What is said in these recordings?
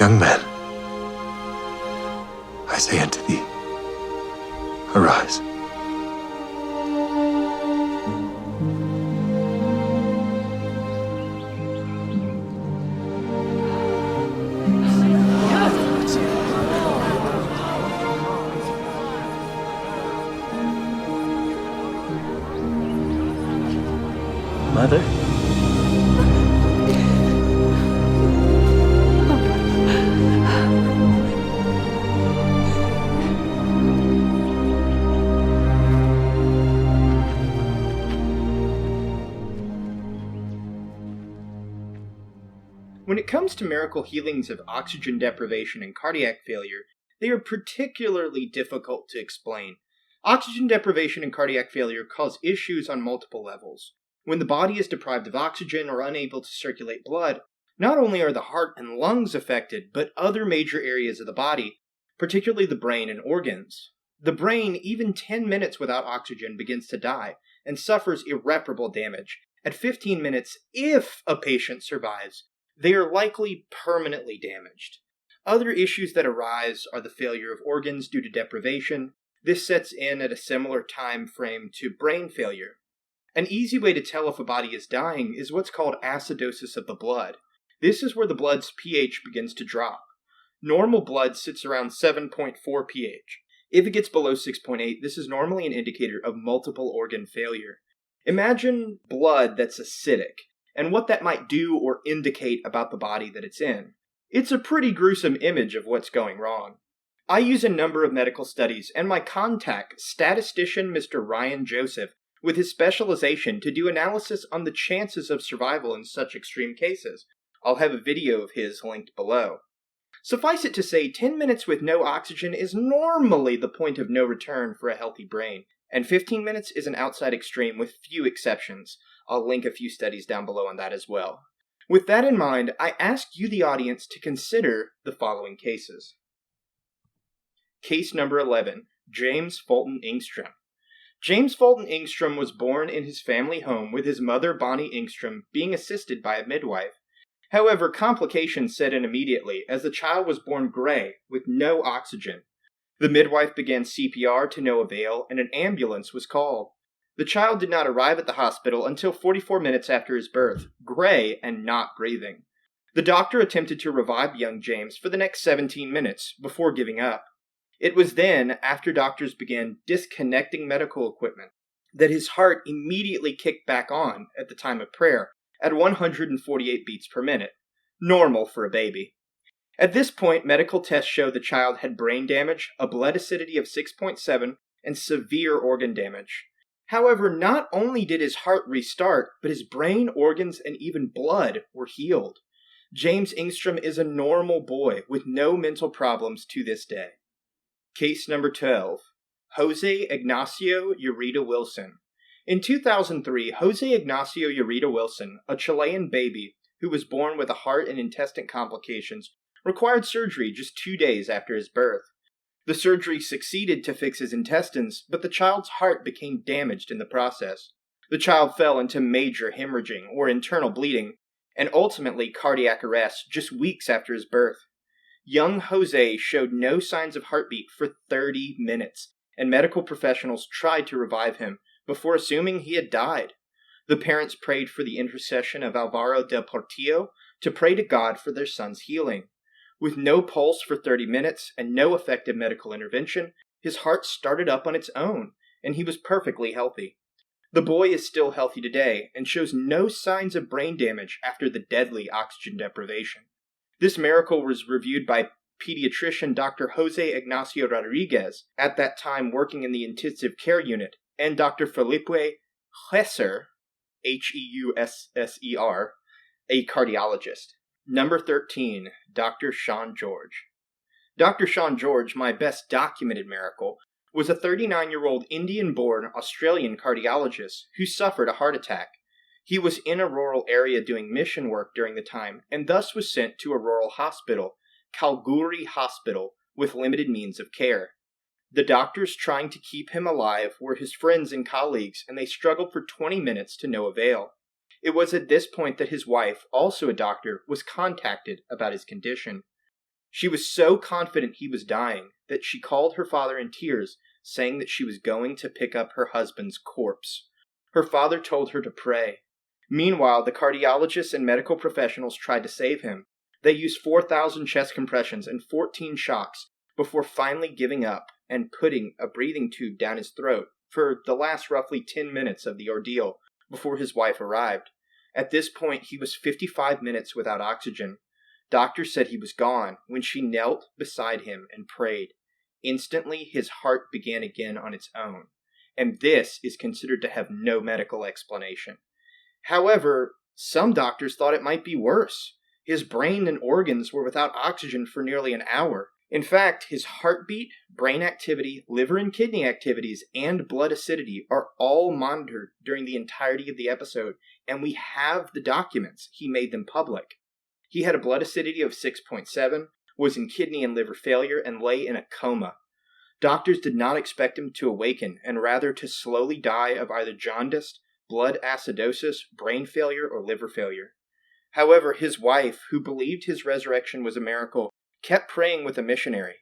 Young man, I say unto thee, arise. Mother? When it comes to miracle healings of oxygen deprivation and cardiac failure, they are particularly difficult to explain. Oxygen deprivation and cardiac failure cause issues on multiple levels. When the body is deprived of oxygen or unable to circulate blood, not only are the heart and lungs affected, but other major areas of the body, particularly the brain and organs. The brain, even 10 minutes without oxygen, begins to die and suffers irreparable damage. At 15 minutes, if a patient survives, they are likely permanently damaged. Other issues that arise are the failure of organs due to deprivation. This sets in at a similar time frame to brain failure. An easy way to tell if a body is dying is what's called acidosis of the blood. This is where the blood's pH begins to drop. Normal blood sits around 7.4 pH. If it gets below 6.8, this is normally an indicator of multiple organ failure. Imagine blood that's acidic, and what that might do or indicate about the body that it's in. It's a pretty gruesome image of what's going wrong. I use a number of medical studies and my contact, statistician Mr. Ryan Joseph, with his specialization to do analysis on the chances of survival in such extreme cases. I'll have a video of his linked below. Suffice it to say, 10 minutes with no oxygen is normally the point of no return for a healthy brain, and 15 minutes is an outside extreme with few exceptions. I'll link a few studies down below on that as well. With that in mind, I ask you, the audience, to consider the following cases. Case number 11, James Fulton Engstrom. James Fulton Engstrom was born in his family home with his mother, Bonnie Engstrom, being assisted by a midwife. However, complications set in immediately as the child was born gray with no oxygen. The midwife began CPR to no avail and an ambulance was called. The child did not arrive at the hospital until 44 minutes after his birth, gray and not breathing. The doctor attempted to revive young James for the next 17 minutes before giving up. It was then, after doctors began disconnecting medical equipment, that his heart immediately kicked back on at the time of prayer at 148 beats per minute, normal for a baby. At this point, medical tests show the child had brain damage, a blood acidity of 6.7, and severe organ damage. However, not only did his heart restart, but his brain, organs, and even blood were healed. James Engstrom is a normal boy with no mental problems to this day. Case number 12, Jose Ignacio Ureta Wilson. In 2003, Jose Ignacio Ureta Wilson, a Chilean baby who was born with a heart and intestine complications, required surgery just 2 days after his birth. The surgery succeeded to fix his intestines, but the child's heart became damaged in the process. The child fell into major hemorrhaging or internal bleeding, and ultimately cardiac arrest just weeks after his birth. Young Jose showed no signs of heartbeat for 30 minutes, and medical professionals tried to revive him before assuming he had died. The parents prayed for the intercession of Alvaro del Portillo to pray to God for their son's healing. With no pulse for 30 minutes and no effective medical intervention, his heart started up on its own, and he was perfectly healthy. The boy is still healthy today and shows no signs of brain damage after the deadly oxygen deprivation. This miracle was reviewed by pediatrician Dr. Jose Ignacio Rodriguez, at that time working in the intensive care unit, and Dr. Felipe Hesser, Hesser, a cardiologist. Number 13, Dr. Sean George. Dr. Sean George, my best documented miracle, was a 39-year-old Indian-born Australian cardiologist who suffered a heart attack. He was in a rural area doing mission work during the time, and thus was sent to a rural hospital, Kalgoorlie Hospital, with limited means of care. The doctors trying to keep him alive were his friends and colleagues, and they struggled for 20 minutes to no avail. It was at this point that his wife, also a doctor, was contacted about his condition. She was so confident he was dying that she called her father in tears, saying that she was going to pick up her husband's corpse. Her father told her to pray. Meanwhile, the cardiologists and medical professionals tried to save him. They used 4,000 chest compressions and 14 shocks before finally giving up and putting a breathing tube down his throat for the last roughly 10 minutes of the ordeal before his wife arrived. At this point, he was 55 minutes without oxygen. Doctors said he was gone when she knelt beside him and prayed. Instantly, his heart began again on its own, and this is considered to have no medical explanation. However, some doctors thought it might be worse. His brain and organs were without oxygen for nearly an hour. In fact, his heartbeat, brain activity, liver and kidney activities, and blood acidity are all monitored during the entirety of the episode, and we have the documents. He made them public. He had a blood acidity of 6.7, was in kidney and liver failure, and lay in a coma. Doctors did not expect him to awaken, and rather to slowly die of either jaundice, blood acidosis, brain failure, or liver failure. However, his wife, who believed his resurrection was a miracle, kept praying with a missionary.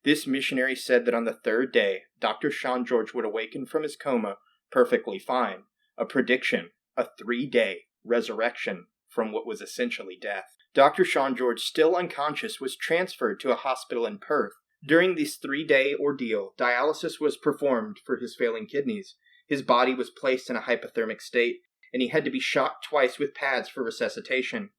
This missionary said that on the third day, Dr. Sean George would awaken from his coma perfectly fine. A prediction, a 3-day resurrection from what was essentially death. Dr. Sean George, still unconscious, was transferred to a hospital in Perth. During this 3-day ordeal, dialysis was performed for his failing kidneys. His body was placed in a hypothermic state, and he had to be shocked twice with pads for resuscitation.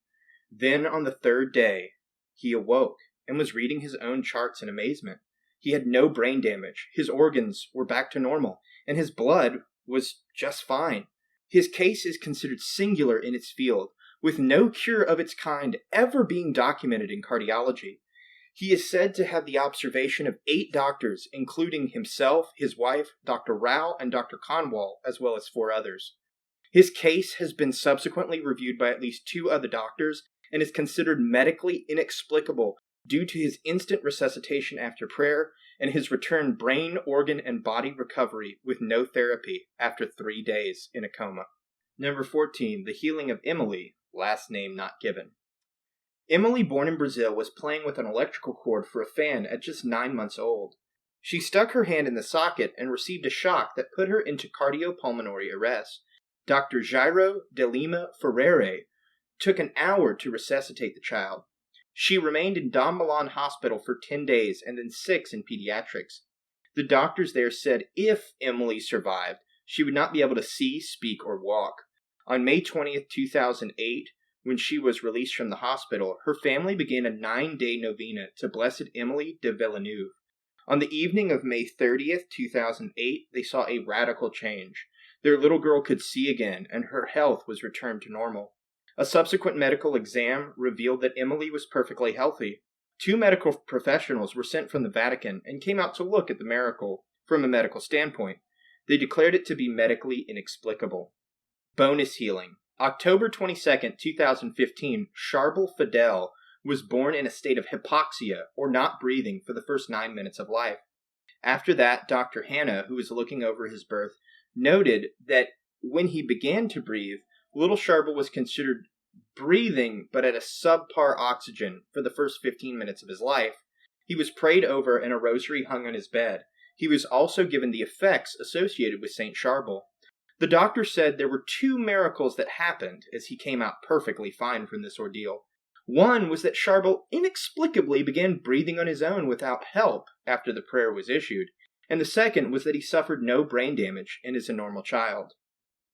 Then, on the third day, he awoke and was reading his own charts in amazement. He had no brain damage, his organs were back to normal, and his blood was just fine. His case is considered singular in its field, with no cure of its kind ever being documented in cardiology. He is said to have the observation of 8 doctors, including himself, his wife, Dr. Rao, and Dr. Conwall, as well as 4 others. His case has been subsequently reviewed by at least 2 other doctors and is considered medically inexplicable due to his instant resuscitation after prayer and his return brain, organ, and body recovery with no therapy after 3 days in a coma. Number 14, the healing of Emilie, last name not given. Emilie, born in Brazil, was playing with an electrical cord for a fan at just 9 months old. She stuck her hand in the socket and received a shock that put her into cardiopulmonary arrest. Dr. Jairo de Lima Ferreira took an hour to resuscitate the child. She remained in Dom Milan Hospital for 10 days and then 6 in pediatrics. The doctors there said if Emilie survived, she would not be able to see, speak, or walk. On May 20th, 2008, when she was released from the hospital, her family began a 9-day novena to Blessed Émilie de Villeneuve. On the evening of May 30th, 2008, they saw a radical change. Their little girl could see again, and her health was returned to normal. A subsequent medical exam revealed that Emilie was perfectly healthy. 2 medical professionals were sent from the Vatican and came out to look at the miracle from a medical standpoint. They declared it to be medically inexplicable. Bonus healing. October 22nd, 2015, Charbel Fadel was born in a state of hypoxia, or not breathing, for the first 9 minutes of life. After that, Dr. Hannah, who was looking over his birth, noted that when he began to breathe, little Charbel was considered breathing, but at a subpar oxygen for the first 15 minutes of his life. He was prayed over and a rosary hung on his bed. He was also given the effects associated with St. Charbel. The doctor said there were 2 miracles that happened as he came out perfectly fine from this ordeal. One was that Charbel inexplicably began breathing on his own without help after the prayer was issued, and the second was that he suffered no brain damage and is a normal child.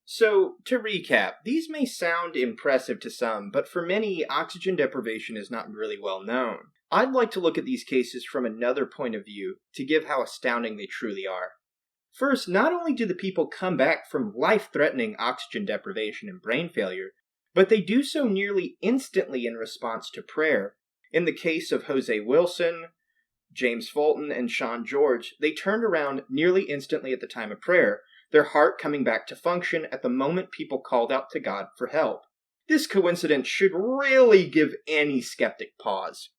So, to recap, these may sound impressive to some, but for many, oxygen deprivation is not really well known. I'd like to look at these cases from another point of view to give how astounding they truly are. First, not only do the people come back from life-threatening oxygen deprivation and brain failure, but they do so nearly instantly in response to prayer. In the case of Jose Wilson, James Fulton, and Sean George, they turned around nearly instantly at the time of prayer, their heart coming back to function at the moment people called out to God for help. This coincidence should really give any skeptic pause.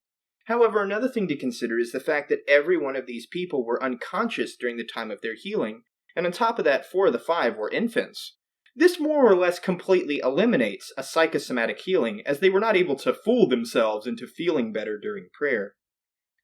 However, another thing to consider is the fact that every one of these people were unconscious during the time of their healing, and on top of that, 4 of the 5 were infants. This more or less completely eliminates a psychosomatic healing, as they were not able to fool themselves into feeling better during prayer.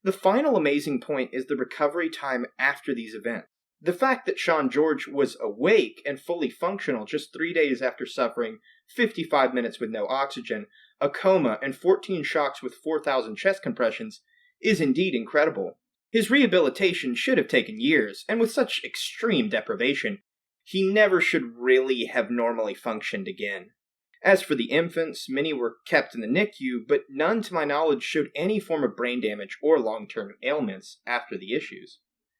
The final amazing point is the recovery time after these events. The fact that Sean George was awake and fully functional just 3 days after suffering 55 minutes with no oxygen, a coma, and 14 shocks with 4,000 chest compressions is indeed incredible. His rehabilitation should have taken years, and with such extreme deprivation, he never should really have normally functioned again. As for the infants, many were kept in the NICU, but none to my knowledge showed any form of brain damage or long-term ailments after the issues.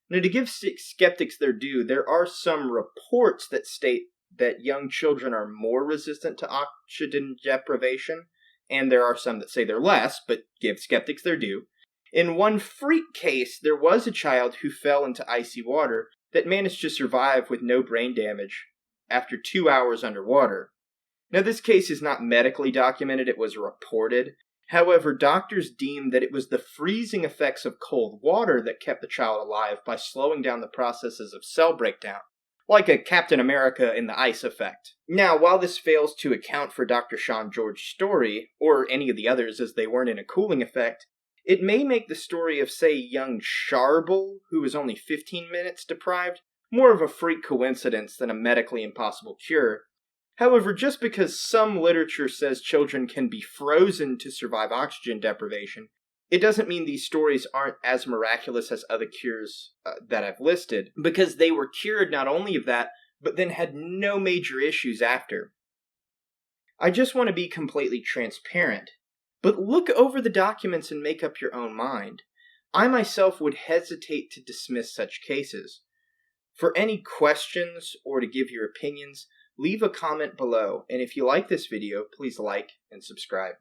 Now, to give skeptics their due, there are some reports that state that young children are more resistant to oxygen deprivation, and there are some that say they're less, but give skeptics their due. In one freak case, there was a child who fell into icy water that managed to survive with no brain damage after 2 hours underwater. Now, this case is not medically documented, it was reported. However, doctors deemed that it was the freezing effects of cold water that kept the child alive by slowing down the processes of cell breakdown, like a Captain America in the ice effect. Now, while this fails to account for Dr. Sean George's story, or any of the others as they weren't in a cooling effect, it may make the story of, say, young Charbel, who was only 15 minutes deprived, more of a freak coincidence than a medically impossible cure. However, just because some literature says children can be frozen to survive oxygen deprivation, it doesn't mean these stories aren't as miraculous as other cures that I've listed, because they were cured not only of that, but then had no major issues after. I just want to be completely transparent, but look over the documents and make up your own mind. I myself would hesitate to dismiss such cases. For any questions or to give your opinions, leave a comment below, and if you like this video, please like and subscribe.